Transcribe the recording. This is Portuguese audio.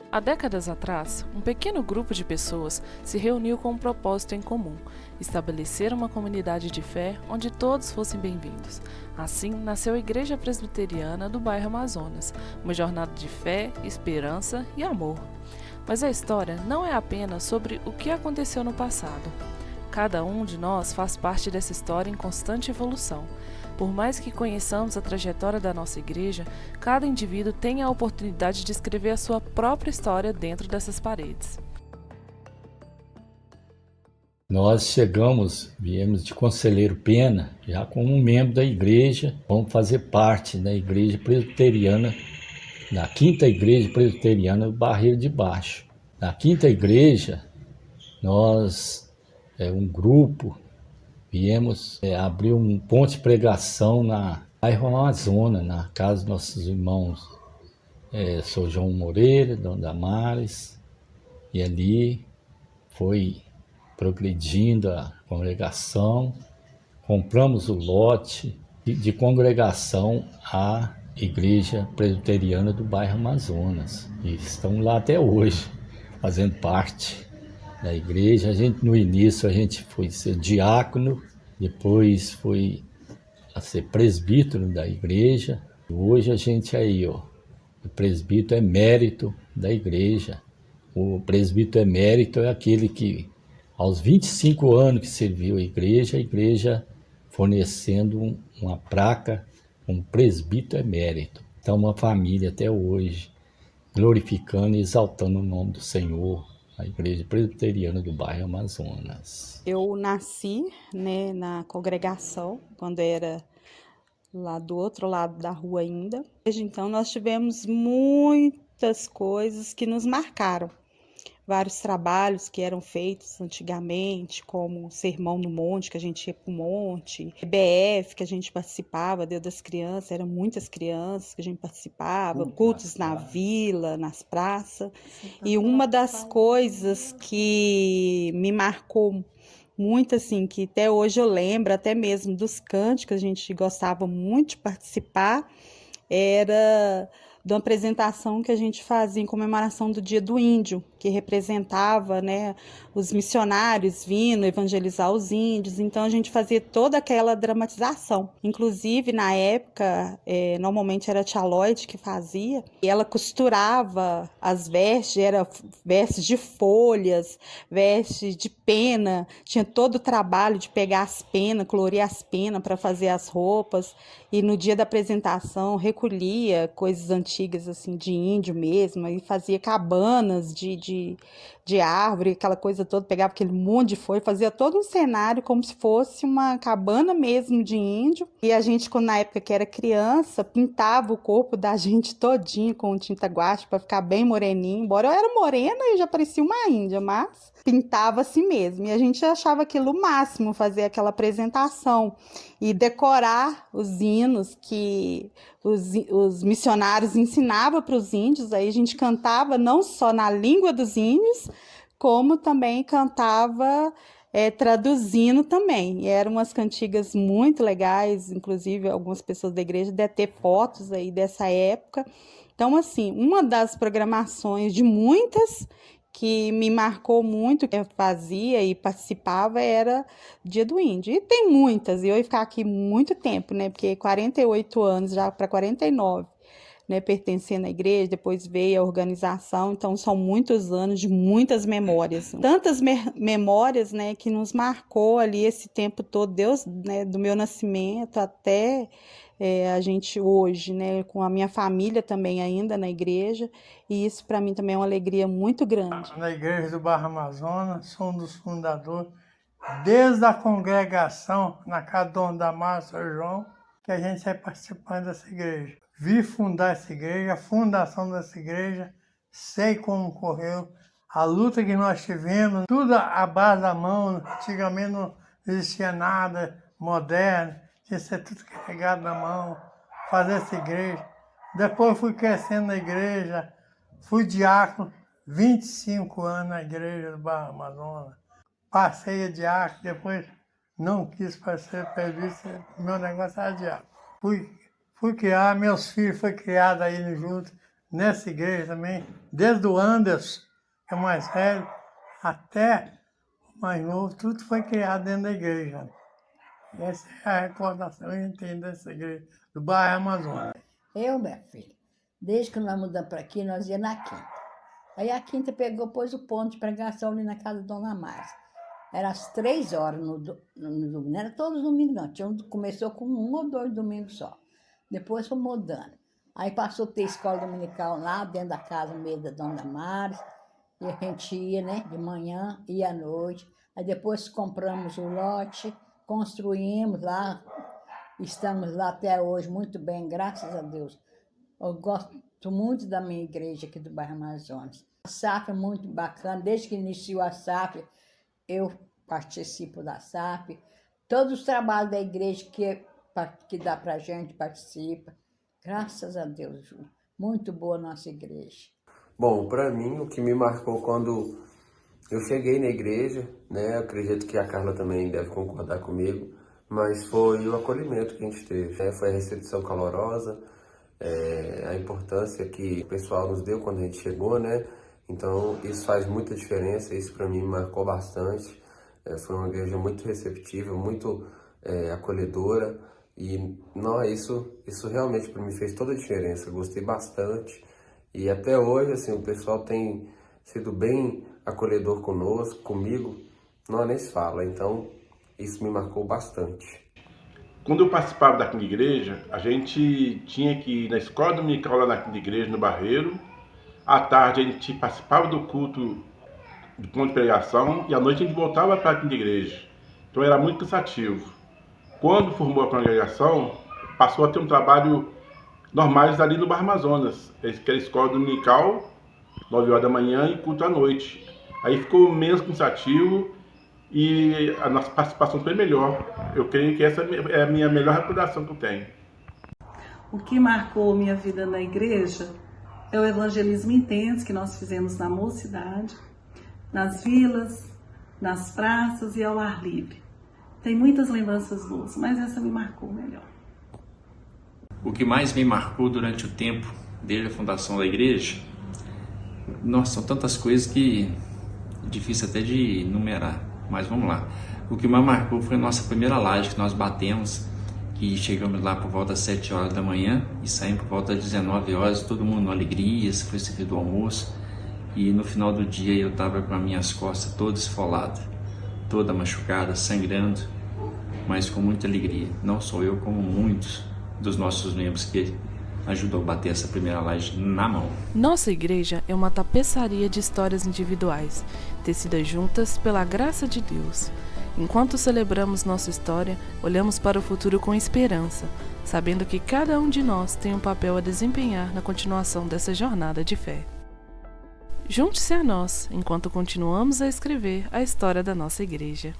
Há décadas atrás, um pequeno grupo de pessoas se reuniu com um propósito em comum: estabelecer uma comunidade de fé onde todos fossem bem-vindos. Assim, nasceu a Igreja Presbiteriana do bairro Amazonas, uma jornada de fé, esperança e amor. Mas a história não é apenas sobre o que aconteceu no passado. Cada um de nós faz parte dessa história em constante evolução. Por mais que conheçamos a trajetória da nossa igreja, cada indivíduo tem a oportunidade de escrever a sua própria história dentro dessas paredes. Viemos de Conselheiro Pena, já como um membro da igreja, vamos fazer parte da igreja presbiteriana, da quinta igreja presbiteriana do Barreiro de Baixo. Na quinta igreja, um grupo, viemos abrir um ponto de pregação na bairro Amazonas, na casa dos nossos irmãos, São João Moreira, Dona Damares, e ali foi progredindo a congregação, compramos o lote de congregação à Igreja Presbiteriana do bairro Amazonas, e estamos lá até hoje, fazendo parte da igreja. No início a gente foi ser diácono, depois foi a ser presbítero da igreja. Hoje a gente o presbítero emérito da igreja. O presbítero emérito é aquele que, aos 25 anos que serviu a igreja fornecendo uma placa, um presbítero emérito. Então, uma família até hoje, glorificando e exaltando o nome do Senhor, a Igreja Presbiteriana do bairro Amazonas. Eu nasci, né, na congregação, quando era lá do outro lado da rua ainda. Desde então, nós tivemos muitas coisas que nos marcaram. Vários trabalhos que eram feitos antigamente, como o Sermão no Monte, que a gente ia para o monte, EBF, que a gente participava, Deus das Crianças, eram muitas crianças que a gente participava, cultos na vila, nas praças. E uma das coisas que me marcou muito, assim, que até hoje eu lembro, até mesmo dos cânticos, que a gente gostava muito de participar, era de uma apresentação que a gente fazia em comemoração do Dia do Índio, que representava, né, os missionários vindo evangelizar os índios. Então a gente fazia toda aquela dramatização. Inclusive, na época, normalmente era a tia Lloyd que fazia, e ela costurava as vestes, era vestes de folhas, vestes de pena, tinha todo o trabalho de pegar as penas, colorir as penas para fazer as roupas. E no dia da apresentação recolhia coisas antigas assim de índio mesmo, e fazia cabanas de árvore, aquela coisa toda, pegava aquele monte de folha, fazia todo um cenário como se fosse uma cabana mesmo de índio. E a gente, quando na época que era criança, pintava o corpo da gente todinho com tinta guache para ficar bem moreninho. Embora eu era morena, eu já parecia uma índia, mas pintava assim mesmo. E a gente achava aquilo o máximo, fazer aquela apresentação e decorar os hinos que os missionários ensinavam para os índios. Aí a gente cantava não só na língua dos índios, como também cantava traduzindo também. E eram umas cantigas muito legais, inclusive algumas pessoas da igreja devem ter fotos aí dessa época. Então, assim, uma das programações de muitas que me marcou muito, que eu fazia e participava, era Dia do Índio. E tem muitas, e eu ia ficar aqui muito tempo, né? Porque 48 anos, já para 49, né, pertencendo à igreja, depois veio a organização, então são muitos anos de muitas memórias. Tantas memórias, né, que nos marcou ali esse tempo todo, Deus, né, do meu nascimento até a gente hoje, né, com a minha família também ainda na igreja, e isso para mim também é uma alegria muito grande. Na igreja do Barra Amazonas, sou um dos fundadores, desde a congregação na casa do Dona Damares, São João, que a gente vai participando dessa igreja. Vi fundar essa igreja, a fundação dessa igreja, sei como correu, a luta que nós tivemos, tudo à base da mão. Antigamente não existia nada moderno, tinha que ser tudo carregado na mão, fazer essa igreja. Depois fui crescendo na igreja, fui diácono, 25 anos na igreja do Barra Amazonas. Passei a diácono, depois não quis ser presbítero, meu negócio era diácono. Fui criar, meus filhos foram criados aí junto, nessa igreja também, desde o Anderson, que é o mais velho, até o mais novo, tudo foi criado dentro da igreja. Essa é a recordação que a gente tem dessa igreja, do bairro Amazonas. Eu, minha filha, desde que nós mudamos para aqui, nós íamos na quinta. Aí a quinta pôs o ponto de pregação ali na casa da Dona Márcia. Era às 3 horas no domingo, não era todos os domingos não, começou com 1 ou 2 domingos só. Depois foi mudando. Aí passou a ter escola dominical lá dentro da casa mesmo da Dona Márcia, e a gente ia, né, de manhã e à noite. Aí depois compramos o lote, construímos lá, estamos lá até hoje muito bem, graças a Deus. Eu gosto muito da minha igreja aqui do bairro Amazonas. A SAF é muito bacana, desde que iniciou a SAF, eu participo da SAF. Todos os trabalhos da igreja que dá pra gente, participa. Graças a Deus, Ju. Muito boa a nossa igreja. Bom, para mim, o que me marcou quando eu cheguei na igreja, né, eu acredito que a Carla também deve concordar comigo, mas foi o acolhimento que a gente teve, né? Foi a recepção calorosa, a importância que o pessoal nos deu quando a gente chegou, né? Então, isso faz muita diferença, isso para mim me marcou bastante. Foi uma igreja muito receptiva, muito acolhedora, e não, isso realmente para mim fez toda a diferença. Eu gostei bastante, e até hoje, assim, o pessoal tem sido bem acolhedor conosco, comigo, não nem se fala. Então, isso me marcou bastante. Quando eu participava da Quinta Igreja, a gente tinha que ir na escola dominical lá na Quinta Igreja, no Barreiro. À tarde a gente participava do culto de ponto de pregação e à noite a gente voltava para a Quinta Igreja. Então era muito cansativo. Quando formou a congregação, passou a ter um trabalho normais ali no Bairro Amazonas, que era escola dominical, 9 horas da manhã e culto à noite. Aí ficou menos cansativo e a nossa participação foi melhor. Eu creio que essa é a minha melhor recordação que eu tenho. O que marcou minha vida na igreja é o evangelismo intenso que nós fizemos na mocidade, nas vilas, nas praças e ao ar livre. Tem muitas lembranças boas, mas essa me marcou melhor. O que mais me marcou durante o tempo, desde a fundação da igreja, nossa, são tantas coisas que é difícil até de enumerar, mas vamos lá. O que mais marcou foi a nossa primeira laje que nós batemos, que chegamos lá por volta das 7 horas da manhã e saímos por volta das 19 horas, todo mundo na alegria, foi servido o almoço, e no final do dia eu estava com as minhas costas toda esfolada, toda machucada, sangrando, mas com muita alegria. Não só eu, como muitos dos nossos membros que ajudou a bater essa primeira laje na mão. Nossa igreja é uma tapeçaria de histórias individuais, tecidas juntas pela graça de Deus. Enquanto celebramos nossa história, olhamos para o futuro com esperança, sabendo que cada um de nós tem um papel a desempenhar na continuação dessa jornada de fé. Junte-se a nós enquanto continuamos a escrever a história da nossa igreja.